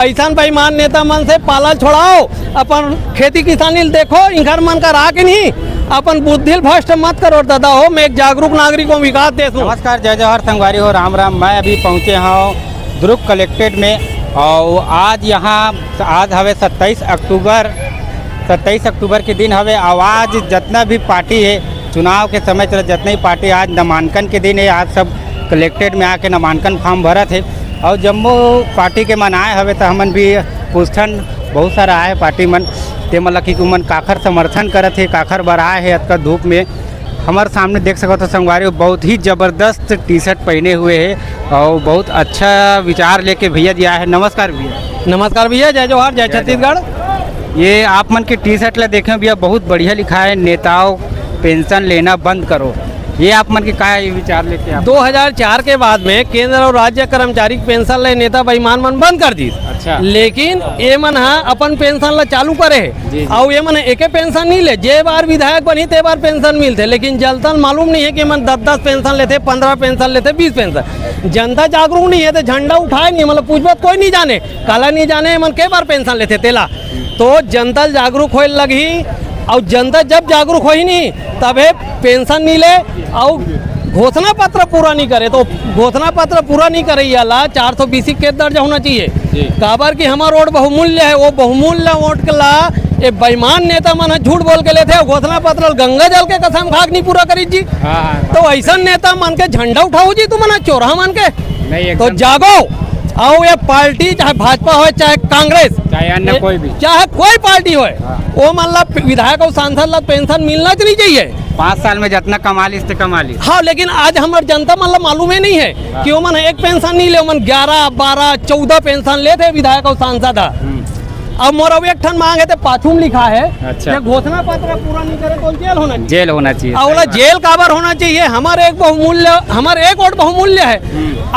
ऐसा बेईमान नेता मन से पाला छोड़ाओ, अपन खेती किसानी देखो, इनकर मन का रहा कि नहीं, अपन बुद्धि भ्रष्ट मत करो दादा हो। मैं एक जागरूक नागरिक हूँ, विकास देश हूँ। नमस्कार, जय जवाहर संगवारी हो, राम राम। मैं अभी पहुँचे हूँ दुर्ग कलेक्ट्रेट में और आज हवे 27 अक्टूबर के दिन हवे। आवाज़ जितना भी पार्टी है चुनाव के समय चल जितनी पार्टी आज नामांकन के दिन है, आज सब कलेक्ट्रेट में आके नामांकन फॉर्म भरत है और जम्मू पार्टी के मन आए हवे तो हमन भी पूछन बहुत सारा आए पार्टी मन ते मतलब कि मन काखर समर्थन करत है, काखर बर आए है। अतका धूप में हमारे सामने देख सको तो संगवारी बहुत ही ज़बरदस्त टी शर्ट पहने हुए है और बहुत अच्छा विचार लेके भैया जी आए हैं। नमस्कार भैया। नमस्कार भैया, जय जवाहर, जय छत्तीसगढ़। ये आप मन के टी शर्ट ला देखें भैया, बहुत बढ़िया लिखा है, नेताओं पेंशन लेना बंद करो। ये आप मन के क्या विचार लेके आप? 2004 के बाद में केंद्र और राज्य कर्मचारी पेंशन ले नेता बेईमान मन बंद कर दी। अच्छा। लेकिन ये मन अपन पेंशन ला चालू करे है और ये मन एक पेंशन नहीं ले, जे बार विधायक बनी ते बार पेंशन मिलते, लेकिन जनता मालूम नहीं है कि मन 10-10 पेंशन लेते, 15 पेंशन लेते, 20 पेंशन। जनता जागरूक नहीं है तो झंडा उठाए नहीं, मतलब पूछबत कोई नहीं जाने, काला नहीं जाने मन के बार पेंशन लेते तेला। तो जनता जागरूक होए लगी और जनता जब जागरूक हो ही नहीं तबे पेंशन नहीं ले और घोषणा पत्र पूरा नहीं करे। तो घोषणा पत्र पूरा नहीं करे याला 420 के दर्ज होना चाहिए। काबर कि हमारा वोट बहुमूल्य है, वो बहुमूल्य वोट के ला ये बेईमान नेता मन झूठ बोल के लेते, घोषणा पत्र गंगा जल के कसम खाक नहीं पूरा करी जी। तो ऐसा नेता मन के झंडा उठाओ जी, तुम चोरा मन के नहीं, तो जागो। और ये पार्टी चाहे भाजपा हो चाहे कांग्रेस चाहे अन्य कोई भी, चाहे कोई पार्टी हो, वो मतलब विधायक और सांसद ला पेंशन मिलना नहीं चाहिए। 5 साल में जितना कमा ली कमा ली। हाँ, लेकिन आज हमारे जनता मतलब मालूम ही नहीं है कि वो मन एक पेंशन नहीं ले, मन 11, 12, 14 पेंशन लेते विधायक और सांसद। अब मोरा एक ठन मांगे थे, पाछू में लिखा है। अच्छा। घोषणा पत्र पूरा नहीं करे तो जेल होना चाहिए। और जेल काबर होना चाहिए? हमारे एक वोट बहुमूल्य है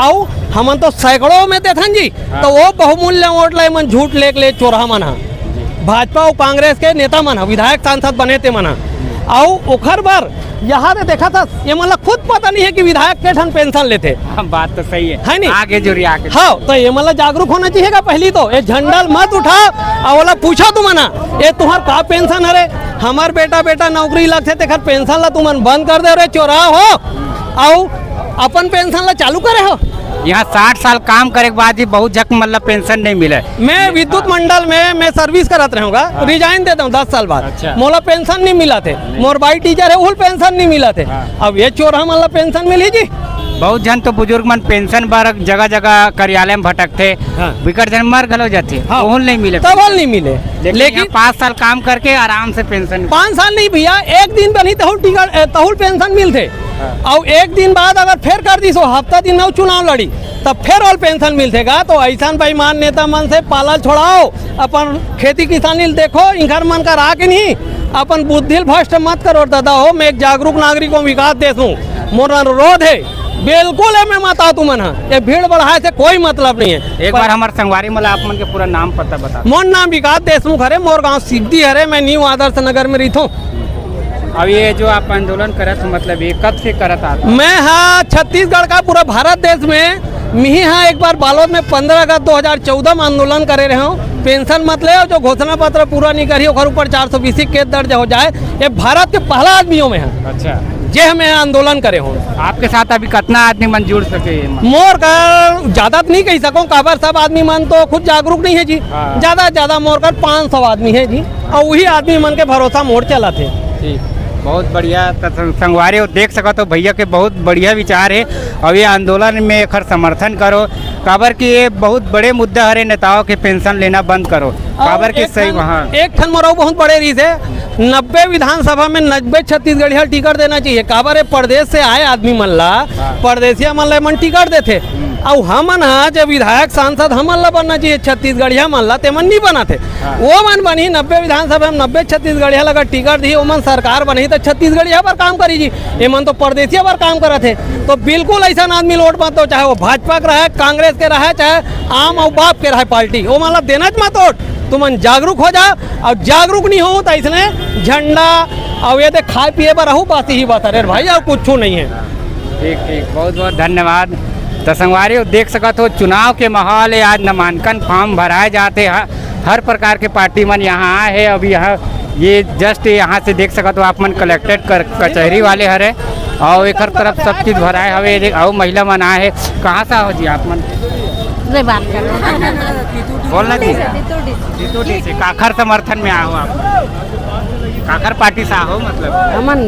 और हम तो सैकड़ों में देथन जी। तो वो बहुमूल्य वोट ला मन झूठ ले चोरा मन भाजपा और कांग्रेस के नेता मन विधायक सांसद बने थे मन और ओखर बार यहाँ से देखा था, ये मतलब खुद पता नहीं है कि विधायक के ठन पेंशन लेते। बात तो सही है नहीं? आगे जुड़ी आगे। हाँ, तो ये मतलब जागरूक होना चाहिए पहली तो ये झंडा मत उठा और बोला पूछा तुमना ये तुम्हार का पेंशन है? हमार बेटा नौकरी लग से तेखर पेंशन ला तुमन बंद कर दे रे, चोरा हो और अपन पेंशन ला चालू करे हो। यहाँ 60 साल काम करे के बाद ही बहुत झक मतलब पेंशन नहीं मिले। मैं विद्युत मंडल में मैं सर्विस करत रहूँगा, रिजाइन देता हूँ 10 साल बाद। अच्छा। मोला पेंशन नहीं मिला थे, मोर भाई टीचर है, उल पेंशन नहीं मिला थे। अब ये चोरा मतलब पेंशन मिली जी। बहुत जन तो बुजुर्ग मन पेंशन बार जगह जगह कार्यालय में भटकते, विकट जन मर गलो जाते, नहीं मिले, तब नहीं मिले। लेकिन 5 साल काम करके आराम से पेंशन। 5 साल नहीं भैया, एक दिन बनी तहुल पेंशन मिलते और एक दिन बाद अगर फिर कर दी सो हफ्ता दिन नौ चुनाव लड़ी तब फिर और पेंशन मिलतेगा। तो ऐसा बेईमान नेता मन से पाला छोड़ाओ, अपन खेती किसानी देखो, इनकर मन का रहा कि नहीं, अपन बुद्धि भ्रष्ट मत करो दादा हो। मैं एक जागरूक नागरिक हूँ, विकास देश हूँ, मोर अनुरोध है बिल्कुल है। मैं माता तू मन ये भीड़ बढ़ाए से कोई मतलब नहीं है। एक बार हमारे संगवारी में आप मन के पूरा नाम पता बता। मोर नाम विकास देशमुख हरे, मोर गाँव सिद्धि हरे, मैं न्यू आदर्श नगर में रहता हूँ। अब ये जो आप आंदोलन करत मतलब ये कब से करत आता? मैं हाँ छत्तीसगढ़ का पूरा भारत देश में मिही हाँ एक बार बालोद में 15 अगस्त 2014 में आंदोलन करे रहे हूँ। पेंशन मत ले, जो घोषणा पत्र पूरा नहीं करी और ऊपर 420 केस दर्ज हो जाए, ये भारत के पहला आदमियों में है। अच्छा। जे हमें आंदोलन करे हूँ। आपके साथ अभी कितना आदमी मन जुड़ सके? मोर का ज्यादा नहीं कह सकूँ, काबर सब आदमी मन तो खुद जागरूक नहीं है जी। ज्यादा मोर का 500 आदमी है जी और वही आदमी मन के भरोसा मोड़ चला थे। बहुत बढ़िया संगवारी हो, देख सको तो भैया के बहुत बढ़िया विचार है और ये आंदोलन में एक समर्थन करो। काबर की ये बहुत बड़े मुद्दा हरे, नेताओं के पेंशन लेना बंद करो। काबर के सही वहाँ एक ठन मोरा बहुत बड़े रीस है, 90 विधानसभा में 90 छत्तीसगढ़िया टिकट देना चाहिए। काबर प्रदेश से आए आदमी मन ला प्रदेशिया मन ला मन टिकट देते और हमन जब विधायक सांसद हमन ला बनना चाहिए, छत्तीसगढ़िया मन ला तेमन नहीं बना थे। वो मन बनी 90 विधानसभा में 90 छत्तीसगढ़िया लगा टिकट दी, वो मन सरकार बनी तो छत्तीसगढ़िया पर काम करी जी, ये मन तो प्रदेशिया पर काम करा थे। तो बिल्कुल ऐसा आदमी लोट मत दो, चाहे वो भाजपा के रहे, कांग्रेस के रहे, चाहे आम और बाप के रहे पार्टी, वो मन ला देना मत वोट। तुम जागरूक हो जाओ और जागरूक नहीं हो तो इसने झंडा और ये खाए पिए पर रहूँ, बात ही बात अरे भाई और कुछ नहीं है। ठीक बहुत बहुत धन्यवाद। तो संगवारी हो देख सकत हो चुनाव के माहौल है। आज नामांकन फॉर्म भराए जाते हैं, हर प्रकार के पार्टी मन यहाँ आए है। अभी यहाँ ये जस्ट यहाँ से देख सकत हो आप मन कलेक्टेड कचहरी वाले हरे और एक तरफ सब चीज़ भराए हवे और महिला मन आए है। कहाँ से हो जी आप मन? बात कर बोलना जी जीतूडी से काखर समर्थन में आओ आप? काखर पार्टी से आओ मतलब? अमन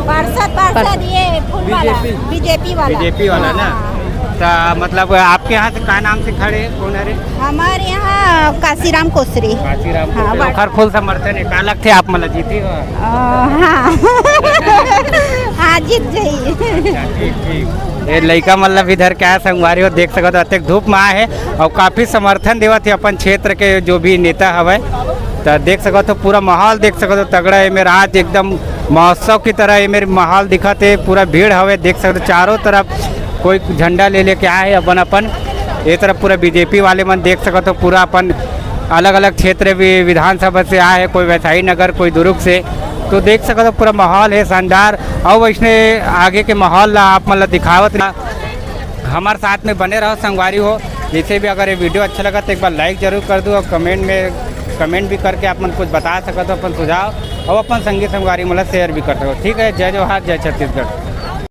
पार्षद ये फूल वाला बीजेपी वाला ना। तो मतलब आपके यहाँ से का नाम से खड़े कौन है? हमारे यहाँ काशीराम कोसरी। काशीराम हाँ, ओखर फुल समर्थन है। का लगते आप मतलब जीती हो? हाँ हाँ जीत गई। ठीक ठीक। ये लड़का मतलब इधर क्या संगवारी हो देख सकते हो अत्यधिक धूप में आए है और काफ़ी समर्थन देवत है अपन क्षेत्र के जो भी नेता हवे। तो देख सकते हो पूरा माहौल देख सकते हो तगड़ा है। मेरा आज एकदम महोत्सव की तरह ये मेरे माहौल दिखत है। पूरा भीड़ हवे देख सकते हो चारों तरफ कोई झंडा ले लेके आए है अपन अपन। ये तरफ पूरा बीजेपी वाले मन देख सकते हो पूरा अपन अलग अलग क्षेत्र भी विधानसभा से आए है, कोई वैशाली नगर कोई दुर्ग से। तो देख सकते हो पूरा माहौल है शानदार। और वैसने आगे के माहौल ला आप मतलब दिखावत हमारे साथ में बने रहो संगवारी हो। जैसे भी अगर ये वीडियो अच्छा लगा तो एक बार लाइक जरूर कर दो और कमेंट भी करके आप मन कुछ बता सकते हो अपन सुझाव और अपन संगी संगवारी मतलब शेयर भी कर सको। ठीक है, जय जवाहर जय छत्तीसगढ़।